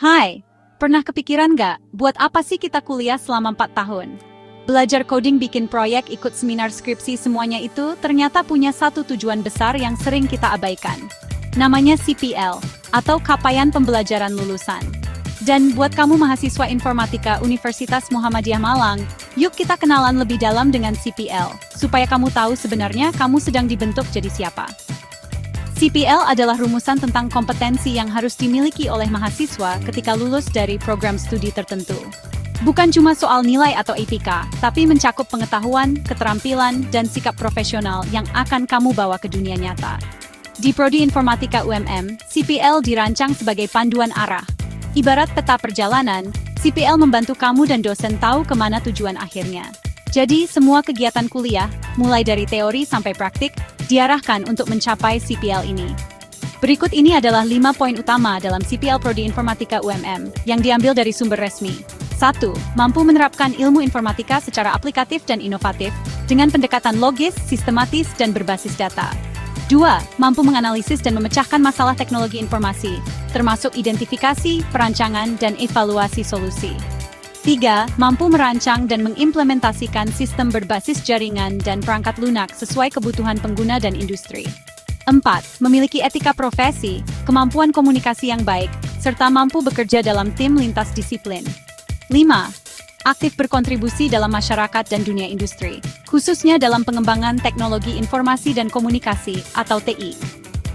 Hai, pernah kepikiran nggak, buat apa sih kita kuliah selama 4 tahun? Belajar coding, bikin proyek, ikut seminar skripsi, semuanya itu ternyata punya satu tujuan besar yang sering kita abaikan. Namanya CPL, atau Capaian Pembelajaran Lulusan. Dan buat kamu mahasiswa informatika Universitas Muhammadiyah Malang, yuk kita kenalan lebih dalam dengan CPL, supaya kamu tahu sebenarnya kamu sedang dibentuk jadi siapa. CPL adalah rumusan tentang kompetensi yang harus dimiliki oleh mahasiswa ketika lulus dari program studi tertentu. Bukan cuma soal nilai atau IPK, tapi mencakup pengetahuan, keterampilan, dan sikap profesional yang akan kamu bawa ke dunia nyata. Di Prodi Informatika UMM, CPL dirancang sebagai panduan arah. Ibarat peta perjalanan, CPL membantu kamu dan dosen tahu kemana tujuan akhirnya. Jadi, semua kegiatan kuliah, mulai dari teori sampai praktik, diarahkan untuk mencapai CPL ini. Berikut ini adalah 5 poin utama dalam CPL Prodi Informatika UMM, yang diambil dari sumber resmi. 1. Mampu menerapkan ilmu informatika secara aplikatif dan inovatif, dengan pendekatan logis, sistematis, dan berbasis data. 2. Mampu menganalisis dan memecahkan masalah teknologi informasi, termasuk identifikasi, perancangan, dan evaluasi solusi. 3. Mampu merancang dan mengimplementasikan sistem berbasis jaringan dan perangkat lunak sesuai kebutuhan pengguna dan industri. 4. Memiliki etika profesi, kemampuan komunikasi yang baik, serta mampu bekerja dalam tim lintas disiplin. 5. Aktif berkontribusi dalam masyarakat dan dunia industri, khususnya dalam pengembangan teknologi informasi dan komunikasi atau TI.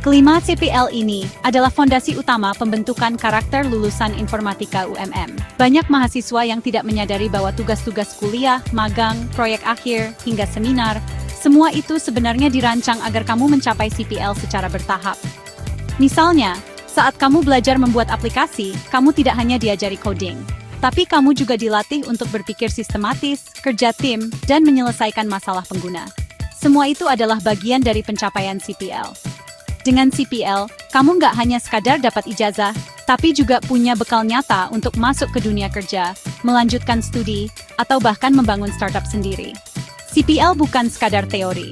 Kelima, CPL ini adalah fondasi utama pembentukan karakter lulusan informatika UMM. Banyak mahasiswa yang tidak menyadari bahwa tugas-tugas kuliah, magang, proyek akhir, hingga seminar, semua itu sebenarnya dirancang agar kamu mencapai CPL secara bertahap. Misalnya, saat kamu belajar membuat aplikasi, kamu tidak hanya diajari coding, tapi kamu juga dilatih untuk berpikir sistematis, kerja tim, dan menyelesaikan masalah pengguna. Semua itu adalah bagian dari pencapaian CPL. Dengan CPL, kamu nggak hanya sekadar dapat ijazah, tapi juga punya bekal nyata untuk masuk ke dunia kerja, melanjutkan studi, atau bahkan membangun startup sendiri. CPL bukan sekadar teori.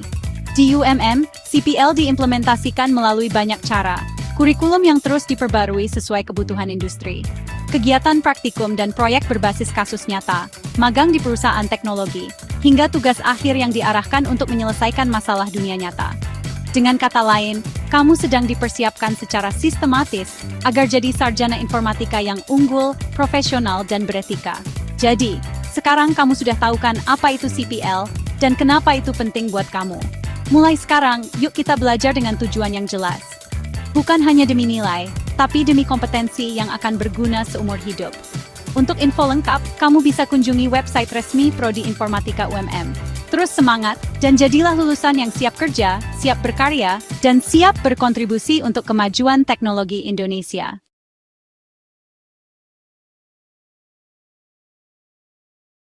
Di UMM, CPL diimplementasikan melalui banyak cara, kurikulum yang terus diperbarui sesuai kebutuhan industri, kegiatan praktikum dan proyek berbasis kasus nyata, magang di perusahaan teknologi, hingga tugas akhir yang diarahkan untuk menyelesaikan masalah dunia nyata. Dengan kata lain, kamu sedang dipersiapkan secara sistematis agar jadi sarjana informatika yang unggul, profesional, dan beretika. Jadi, sekarang kamu sudah tahu kan apa itu CPL dan kenapa itu penting buat kamu. Mulai sekarang, yuk kita belajar dengan tujuan yang jelas. Bukan hanya demi nilai, tapi demi kompetensi yang akan berguna seumur hidup. Untuk info lengkap, kamu bisa kunjungi website resmi Prodi Informatika UMM. Terus semangat, dan jadilah lulusan yang siap kerja, siap berkarya, dan siap berkontribusi untuk kemajuan teknologi Indonesia.